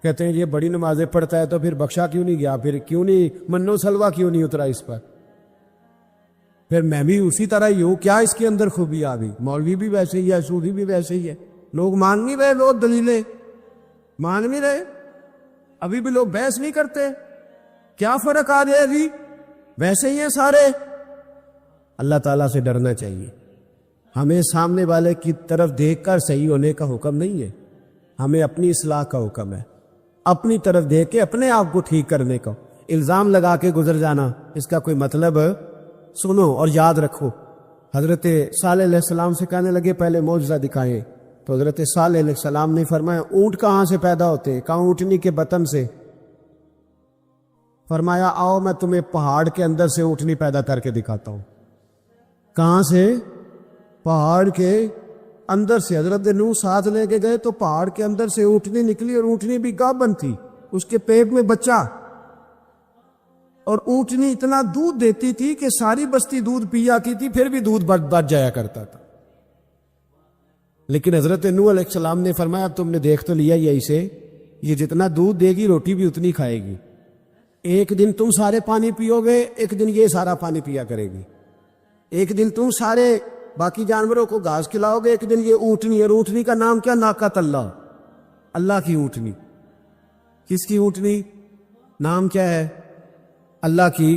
کہتے ہیں یہ بڑی نمازیں پڑھتا ہے تو پھر بخشا کیوں نہیں گیا، پھر کیوں نہیں منو سلوا کیوں نہیں اترا اس پر، پھر میں بھی اسی طرح ہی ہوں، کیا اس کے اندر خوبی آ گئی؟ مولوی بھی ویسے ہی ہے، صوفی بھی ویسے ہی ہے، لوگ مانگ نہیں رہے، لوگ دلیلیں مانگ نہیں رہے، ابھی بھی لوگ بحث نہیں کرتے، کیا فرق آ جائے جی، ویسے ہی ہیں سارے۔ اللہ تعالیٰ سے ڈرنا چاہیے، ہمیں سامنے والے کی طرف دیکھ کر صحیح ہونے کا حکم نہیں ہے، ہمیں اپنی اصلاح کا حکم ہے، اپنی طرف دیکھ کے اپنے آپ کو ٹھیک کرنے کا۔ الزام لگا کے گزر جانا اس کا کوئی مطلب؟ سنو اور یاد رکھو، حضرت صالح علیہ السلام سے کہنے لگے پہلے معجزہ دکھائیں، تو حضرت صالح علیہ السلام نے فرمایا اونٹ کہاں سے پیدا ہوتے ہیں؟ کہا اونٹنی کے بطن سے۔ فرمایا آؤ میں تمہیں پہاڑ کے اندر سے اونٹنی پیدا کر کے دکھاتا ہوں۔ کہاں سے؟ پہاڑ کے اندر سے۔ حضرت نوح ساتھ لے کے گئے تو پہاڑ کے اندر سے اونٹنی نکلی، اور اونٹنی بھی گابن تھی، اس کے پیٹ میں بچہ، اور اونٹنی اتنا دودھ دیتی تھی کہ ساری بستی دودھ پیا کی تھی، پھر بھی دودھ بچ جایا کرتا تھا۔ لیکن حضرت نوح علیہ السلام نے فرمایا تم نے دیکھ تو لیا یہی سے، یہ جتنا دودھ دے گی روٹی بھی اتنی کھائے گی، ایک دن تم سارے پانی پیو گے، ایک دن یہ سارا پانی پیا کرے گی، ایک دن تم سارے باقی جانوروں کو گھاس کھلاؤ گے، ایک دن یہ اونٹنی، اور اونٹنی کا نام کیا؟ ناقۃ اللہ، اللہ کی اونٹنی۔ کس کی اونٹنی؟ نام کیا ہے؟ اللہ کی،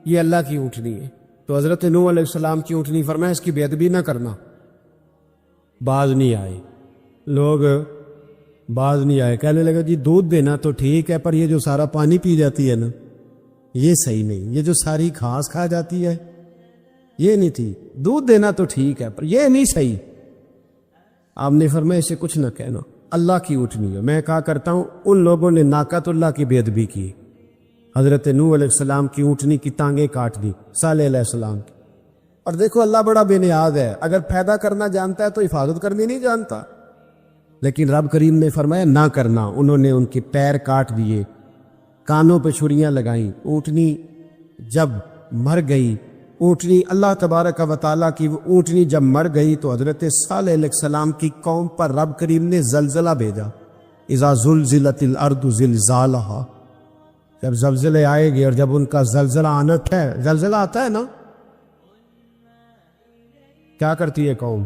یہ اللہ کی اونٹنی ہے۔ تو حضرت نوح علیہ السلام کی اونٹنی، فرمایا اس کی بے ادبی نہ کرنا۔ باز نہیں آئے لوگ، باز نہیں آئے، کہنے لگا جی دودھ دینا تو ٹھیک ہے، پر یہ جو سارا پانی پی جاتی ہے نا یہ صحیح نہیں، یہ جو ساری گھاس کھا جاتی ہے یہ نہیں تھی، دودھ دینا تو ٹھیک ہے پر یہ نہیں صحیح۔ آپ نے فرمایا اسے کچھ نہ کہنا، اللہ کی اونٹنی ہے۔ میں کہا کرتا ہوں ان لوگوں نے ناقۃ اللہ کی بے ادبی کی، حضرت نوح علیہ السلام کی اونٹنی کی ٹانگیں کاٹ دی، صالح علیہ السلام کی۔ اور دیکھو اللہ بڑا بے نیاز ہے، اگر پیدا کرنا جانتا ہے تو حفاظت کرنی نہیں جانتا، لیکن رب کریم نے فرمایا نہ کرنا۔ انہوں نے ان کے پیر کاٹ دیے، کانوں پہ چھریاں لگائیں، اونٹنی جب مر گئی اونٹنی اللہ تبارک و تعالیٰ کی وہ اونٹنی جب مر گئی تو حضرت صالح علیہ السلام کی قوم پر رب کریم نے زلزلہ بھیجا. اذا زلزلت الارض زلزالہا، جب زلزلے آئے گے اور جب ان کا زلزلہ آنا ہے، زلزلہ آتا ہے نا، کیا کرتی ہے قوم؟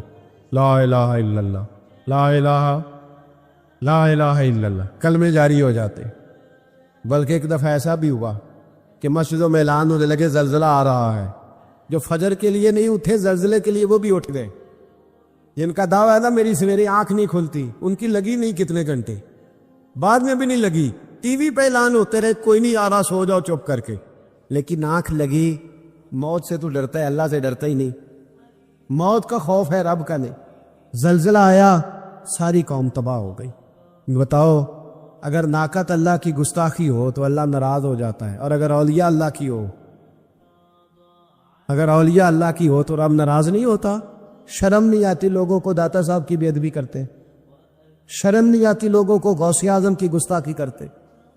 لا الہ الا اللہ، لا الہ الا اللہ، کلمے جاری ہو جاتے. بلکہ ایک دفعہ ایسا بھی ہوا کہ مسجدوں میں اعلان ہونے لگے زلزلہ آ رہا ہے. جو فجر کے لیے نہیں اٹھے زلزلے کے لیے وہ بھی اٹھ گئے. جن کا دعویٰ ہے نا میری سویرے آنکھ نہیں کھلتی، ان کی لگی نہیں کتنے گھنٹے، بعد میں بھی نہیں لگی. ٹی وی پہ اعلان ہوتے رہے کوئی نہیں آ رہا، سو جاؤ چپ کر کے. لیکن آنکھ لگی. موت سے تو ڈرتا ہے، اللہ سے ڈرتا ہی نہیں. موت کا خوف ہے، رب کا نہیں. زلزلہ آیا، ساری قوم تباہ ہو گئی. بتاؤ اگر ناقت اللہ کی گستاخی ہو تو اللہ ناراض ہو جاتا ہے، اور اگر اولیاء اللہ کی ہو، اگر اولیاء اللہ کی ہو تو رب ناراض نہیں ہوتا. شرم نہیں آتی لوگوں کو داتا صاحب کی بے ادبی کرتے، شرم نہیں آتی لوگوں کو غوث اعظم کی گستاخی کرتے،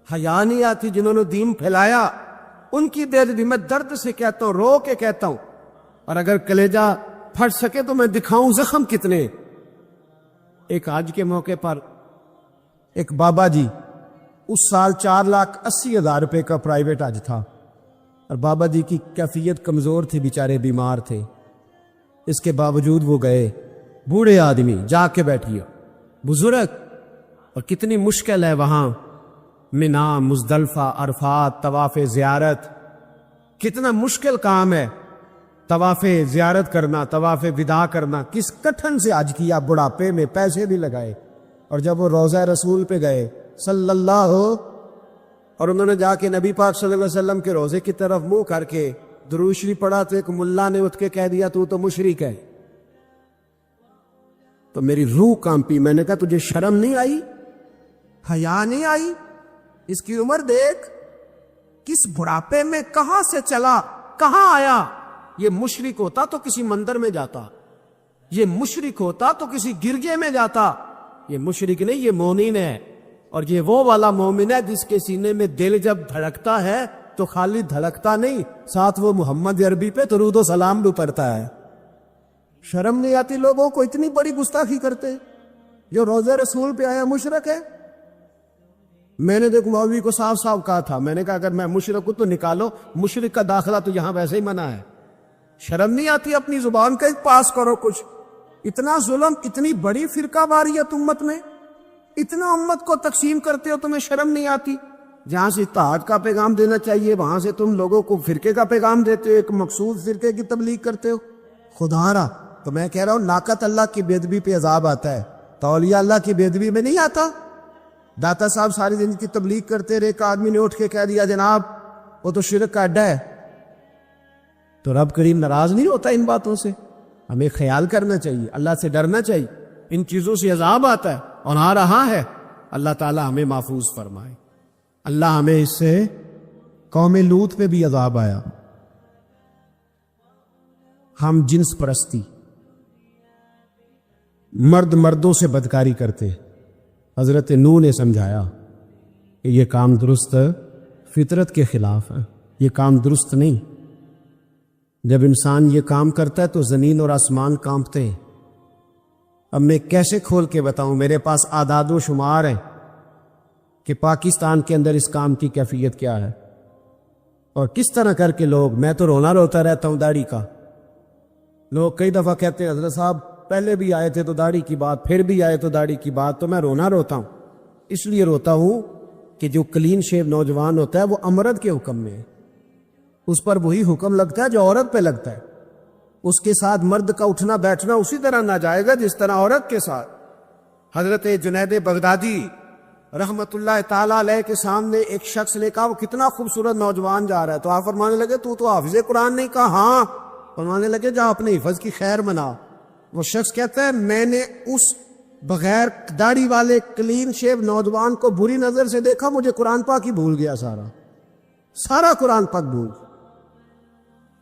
حیا نہیں آتی جنہوں نے دین پھیلایا ان کی بے ادبی. میں درد سے کہتا ہوں، رو کے کہتا ہوں، اور اگر کلیجہ پھٹ سکے تو میں دکھاؤں زخم کتنے. ایک حج کے موقع پر ایک بابا جی، اس سال 4,80,000 روپے کا پرائیویٹ حج تھا، اور بابا جی کی کیفیت کمزور تھی، بیچارے بیمار تھے. اس کے باوجود وہ گئے. بوڑھے آدمی، جا کے بیٹھیے، بزرگ، اور کتنی مشکل ہے وہاں منا، مزدلفہ، عرفات، طواف زیارت. کتنا مشکل کام ہے طواف زیارت کرنا، طواف وداع کرنا. کس کٹھن سے حج کیا، بڑھاپے میں پیسے بھی لگائے. اور جب وہ روضہ رسول پہ گئے صلی اللہ، اور انہوں نے جا کے نبی پاک صلی اللہ علیہ وسلم کے روضے کی طرف منہ کر کے درود شریف پڑھا تو ایک ملا نے اٹھ کے کہہ دیا تو مشرک ہے. تو میری روح کانپی. میں نے کہا تجھے شرم نہیں آئی، حیا نہیں آئی؟ اس کی عمر دیکھ، کس بڑھاپے میں کہاں سے چلا کہاں آیا. یہ مشرک ہوتا تو کسی مندر میں جاتا، یہ مشرک ہوتا تو کسی گرجے میں جاتا. یہ مشرک نہیں، یہ مومن ہے. اور یہ وہ والا مومن ہے جس کے سینے میں دل جب دھڑکتا ہے تو خالی دھڑکتا نہیں، ساتھ وہ محمد عربی پہ درود و سلام بھی پڑھتا ہے. شرم نہیں آتی لوگوں کو؟ اتنی بڑی گستاخی کرتے. جو روزہ رسول پہ آیا مشرک ہے. میں نے دیکھ مولوی کو صاف صاف کہا تھا، میں نے کہا اگر میں مشرک ہوں تو نکالو، مشرک کا داخلہ تو یہاں ویسے ہی منع ہے. شرم نہیں آتی؟ اپنی زبان کا پاس کرو کچھ. اتنا ظلم، اتنی بڑی فرقہ واریت امت میں، اتنا امت کو تقسیم کرتے ہو، تمہیں شرم نہیں آتی؟ جہاں سے اتحاد کا پیغام دینا چاہیے وہاں سے تم لوگوں کو فرقے کا پیغام دیتے ہو، ایک مخصوص فرقے کی تبلیغ کرتے ہو. خدا را تو میں کہہ رہا ہوں ناقت اللہ کی بے ادبی پہ عذاب آتا ہے، تو اولیاء اللہ کی بے ادبی میں نہیں آتا. داتا صاحب ساری دن کی تبلیغ کرتے رہے، ایک آدمی نے اٹھ کے کہہ دیا جناب وہ تو شرک کا اڈا ہے، تو رب کریم ناراض نہیں ہوتا ان باتوں سے؟ ہمیں خیال کرنا چاہیے، اللہ سے ڈرنا چاہیے. ان چیزوں سے عذاب آتا ہے اور آ رہا ہے. اللہ تعالی ہمیں محفوظ فرمائے. اللہ ہمیں اس سے، قوم لوط پہ بھی عذاب آیا. ہم جنس پرستی، مرد مردوں سے بدکاری کرتے. حضرت نوح نے سمجھایا کہ یہ کام درست فطرت کے خلاف ہے، یہ کام درست نہیں. جب انسان یہ کام کرتا ہے تو زمین اور آسمان کانپتے ہیں. اب میں کیسے کھول کے بتاؤں؟ میرے پاس اعداد و شمار ہیں کہ پاکستان کے اندر اس کام کی کیفیت کیا ہے اور کس طرح کر کے لوگ. میں تو رونا روتا رہتا ہوں داڑھی کا. لوگ کئی دفعہ کہتے ہیں حضرت صاحب پہلے بھی آئے تھے تو داڑھی کی بات، پھر بھی آئے تو داڑھی کی بات. تو میں رونا روتا ہوں. اس لیے روتا ہوں کہ جو کلین شیو نوجوان ہوتا ہے وہ امرد کے حکم میں ہے، اس پر وہی حکم لگتا ہے جو عورت پہ لگتا ہے. اس کے ساتھ مرد کا اٹھنا بیٹھنا اسی طرح ناجائز ہے جس طرح عورت کے ساتھ. حضرت جنید بغدادی رحمت اللہ تعالیٰ علیہ کے سامنے ایک شخص نے کہا وہ کتنا خوبصورت نوجوان جا رہا ہے، تو آپ فرمانے لگے تو حافظ قرآن نہیں؟ کہا ہاں. فرمانے لگے جا اپنے حفظ کی خیر منا. وہ شخص کہتا ہے میں نے اس بغیر داڑھی والے کلین شیو نوجوان کو بری نظر سے دیکھا، مجھے قرآن پاک ہی بھول گیا، سارا قرآن پاک بھول.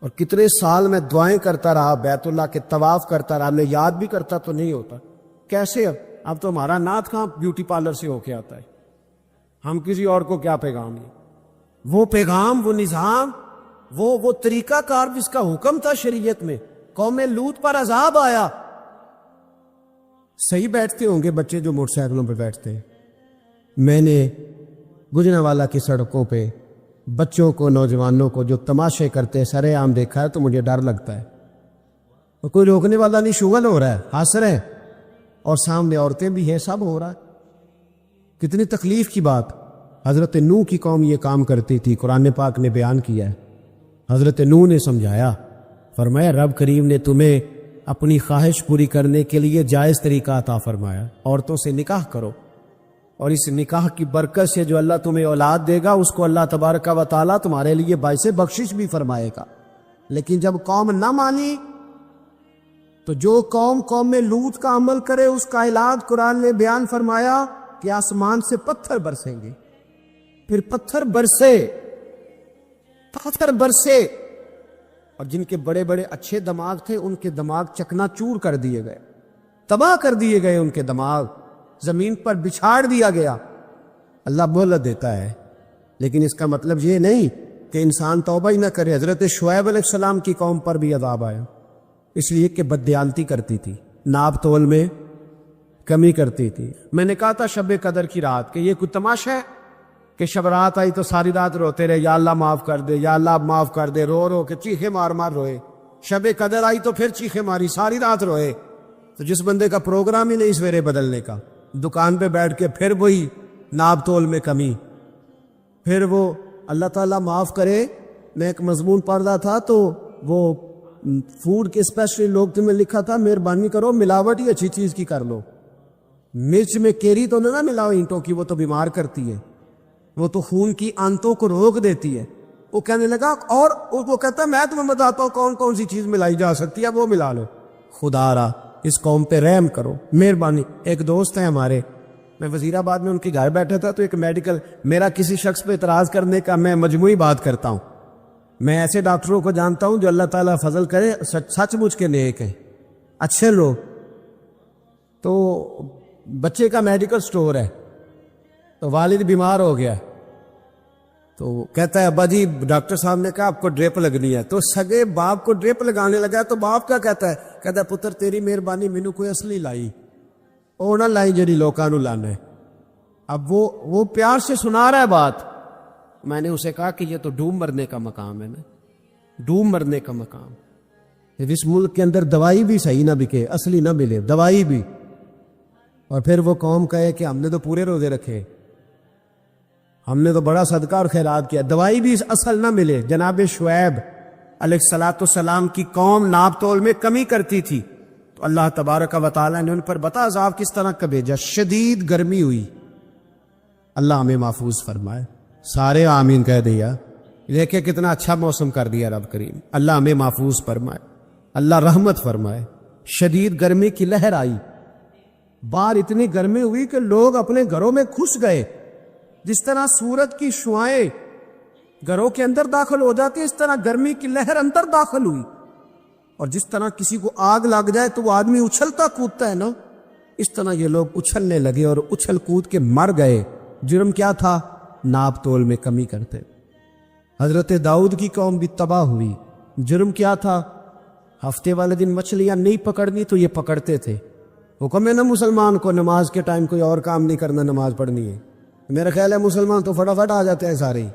اور کتنے سال میں دعائیں کرتا رہا، بیت اللہ کے طواف کرتا رہا، میں یاد بھی کرتا تو نہیں ہوتا. کیسے اب تو ہمارا نعت کہاں بیوٹی پارلر سے ہو کے آتا ہے. ہم کسی اور کو کیا پیغام دیں؟ وہ پیغام، وہ نظام، وہ طریقہ کار جس کا حکم تھا شریعت میں. قوم لوط پر عذاب آیا. صحیح بیٹھتے ہوں گے بچے جو موٹر سائیکلوں پہ بیٹھتے ہیں. میں نے گجرانوالہ کی سڑکوں پہ بچوں کو، نوجوانوں کو جو تماشے کرتے سر عام دیکھا ہے تو مجھے ڈر لگتا ہے. کوئی روکنے والا نہیں، شغل ہو رہا ہے، ہنس رہے ہیں، اور سامنے عورتیں بھی ہیں، سب ہو رہا ہے. کتنی تکلیف کی بات. حضرت نوح کی قوم یہ کام کرتی تھی، قرآن پاک نے بیان کیا ہے. حضرت نوح نے سمجھایا، فرمایا رب کریم نے تمہیں اپنی خواہش پوری کرنے کے لیے جائز طریقہ عطا فرمایا، عورتوں سے نکاح کرو، اور اس نکاح کی برکت سے جو اللہ تمہیں اولاد دے گا اس کو اللہ تبارک و تعالیٰ تمہارے لیے باعث بخشش بھی فرمائے گا. لیکن جب قوم نہ مانی تو جو قوم میں لوط کا عمل کرے اس کا علاج قرآن نے بیان فرمایا کہ آسمان سے پتھر برسیں گے. پھر پتھر برسے اور جن کے بڑے بڑے اچھے دماغ تھے ان کے دماغ چکنا چور کر دیے گئے، تباہ کر دیے گئے، ان کے دماغ زمین پر بچھاڑ دیا گیا. اللہ مہلت دیتا ہے، لیکن اس کا مطلب یہ نہیں کہ انسان توبہ ہی نہ کرے. حضرت شعیب علیہ السلام کی قوم پر بھی عذاب آیا، اس لیے کہ بددیانتی کرتی تھی، ناپ تول میں کمی کرتی تھی. میں نے کہا تھا شب قدر کی رات کہ یہ کوئی تماشا ہے کہ شب رات آئی تو ساری رات روتے رہے، یا اللہ معاف کر دے، یا اللہ معاف کر دے، رو رو کے چیخے مار مار روئے. شب قدر آئی تو پھر چیخے ماری، ساری رات روئے. تو جس بندے کا پروگرام ہی نہیں سویرے بدلنے کا، دکان پہ بیٹھ کے پھر وہی ناپ تول میں کمی، پھر وہ اللہ تعالیٰ معاف کرے. میں ایک مضمون پڑھ رہا تھا تو وہ فوڈ کے اسپیشلی لوگ تمہیں لکھا تھا مہربانی کرو ملاوٹ ہی اچھی چیز کی کر لو. مرچ میں کیری تو نہ ملاؤ اینٹوں کی، وہ تو بیمار کرتی ہے، وہ تو خون کی آنتوں کو روک دیتی ہے. وہ کہنے لگا، اور وہ کہتا ہے میں تمہیں بتاتا ہوں کون کون سی چیز ملائی جا سکتی ہے، وہ ملا لو. خدا را اس قوم پہ رحم کرو، مہربانی. ایک دوست ہے ہمارے، میں وزیر آباد میں ان کے گھر بیٹھا تھا تو ایک میڈیکل، میرا کسی شخص پہ اعتراض کرنے کا میں مجموعی بات کرتا ہوں. میں ایسے ڈاکٹروں کو جانتا ہوں جو اللہ تعالیٰ فضل کرے، سچ مچ کے نیک ہیں، اچھے لوگ. تو بچے کا میڈیکل سٹور ہے، تو والد بیمار ہو گیا، تو کہتا ہے ابا جی ڈاکٹر صاحب نے کہا آپ کو ڈرپ لگنی ہے. تو سگے باپ کو ڈرپ لگانے لگا تو باپ کیا کہتا ہے پتر تیری مہربانی مینو کوئی اصلی لائی، وہ نہ لائی جڑی لوکاں نو لانا ہے. اب وہ پیار سے سنا رہا ہے بات. میں نے اسے کہا کہ یہ تو ڈوب مرنے کا مقام ہے نا، ڈوب مرنے کا مقام. اس ملک کے اندر دوائی بھی صحیح نہ بکے، اصلی نہ ملے دوائی بھی، اور پھر وہ قوم کہے کہ ہم نے تو پورے روزے رکھے، ہم نے تو بڑا صدقہ اور خیرات کیا، دوائی بھی اصل نہ ملے. جناب شعیب علیہ السلام کی قوم ناپ تول میں کمی کرتی تھی تو اللہ تبارک و تعالیٰ نے ان پر بتا عذاب کس طرح کا بھیجا. شدید گرمی ہوئی. اللہ ہمیں محفوظ فرمائے. سارے آمین کہہ دیا. دیکھیں کتنا اچھا موسم کر دیا رب کریم. اللہ ہمیں محفوظ فرمائے، اللہ رحمت فرمائے. شدید گرمی کی لہر آئی، باہر اتنی گرمی ہوئی کہ لوگ اپنے گھروں میں گھس گئے. جس طرح سورج کی شعائیں گھروں کے اندر داخل ہو جاتی ہے، اس طرح گرمی کی لہر اندر داخل ہوئی. اور جس طرح کسی کو آگ لگ جائے تو وہ آدمی اچھلتا کودتا ہے نا، اس طرح یہ لوگ اچھلنے لگے اور اچھل کود کے مر گئے. جرم کیا تھا؟ ناپ تول میں کمی کرتے. حضرت داؤد کی قوم بھی تباہ ہوئی. جرم کیا تھا؟ ہفتے والے دن مچھلیاں نہیں پکڑنی تو یہ پکڑتے تھے. حکم ہے نا مسلمان کو نماز کے ٹائم کوئی اور کام نہیں کرنا، نماز پڑھنی ہے. میرا خیال ہے مسلمان تو فٹافٹ آ جاتے ہیں، سارے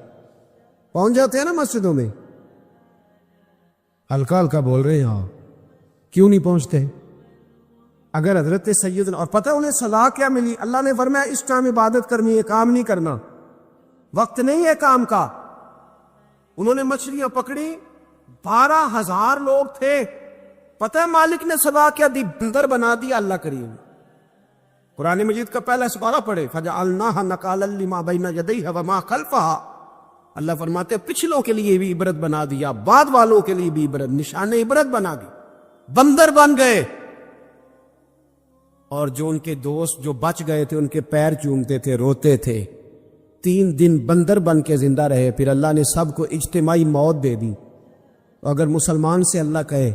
پہنچ جاتے ہیں نا مسجدوں میں. ہلکا ہلکا بول رہے ہیں، کیوں نہیں پہنچتے؟ اگر حضرت سیدنا، اور پتہ انہیں سزا کیا ملی؟ اللہ نے فرمایا اس ٹائم عبادت کرنی ہے، کام نہیں کرنا، وقت نہیں ہے کام کا. انہوں نے مچھلیاں پکڑی، 12,000 لوگ تھے. پتہ ہے مالک نے سزا کیا دی؟ بندر بنا دیا اللہ کریم. قرآن مجید کا پہلا سپارہ پڑھے، فَجَعَلْنَاهَا نَكَالًا لِمَا بَيْنَ يَدَيْهَا وَمَا خَلْفَهَا. اللہ فرماتے ہیں پچھلوں کے لیے بھی عبرت بنا دیا، بعد والوں کے لیے بھی عبرت، نشان عبرت بنا دی. بندر بن گئے. اور جو ان کے دوست جو بچ گئے تھے ان کے پیر چومتے تھے، روتے تھے. 3 دن بندر بن کے زندہ رہے. پھر اللہ نے سب کو اجتماعی موت دے دی. اگر مسلمان سے اللہ کہے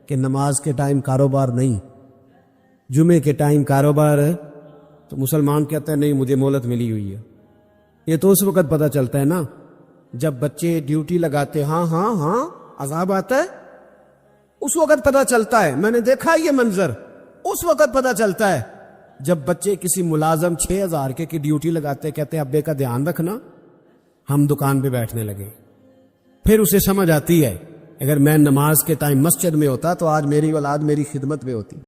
کہ نماز کے ٹائم کاروبار نہیں، جمعے کے ٹائم کاروبار ہے، تو مسلمان کہتا ہے نہیں مجھے مہلت ملی ہوئی ہے. یہ تو اس وقت پتہ چلتا ہے نا جب بچے ڈیوٹی لگاتے ہاں ہاں ہاں عذاب آتا ہے، اس وقت پتہ چلتا ہے، میں نے دیکھا یہ منظر، اس وقت پتہ چلتا ہے جب بچے کسی ملازم 6,000 کی ڈیوٹی لگاتے، کہتے ہیں ابے کا دھیان رکھنا، ہم دکان پہ بیٹھنے لگے. پھر اسے سمجھ آتی ہے اگر میں نماز کے ٹائم مسجد میں ہوتا تو آج میری اولاد میری خدمت میں ہوتی.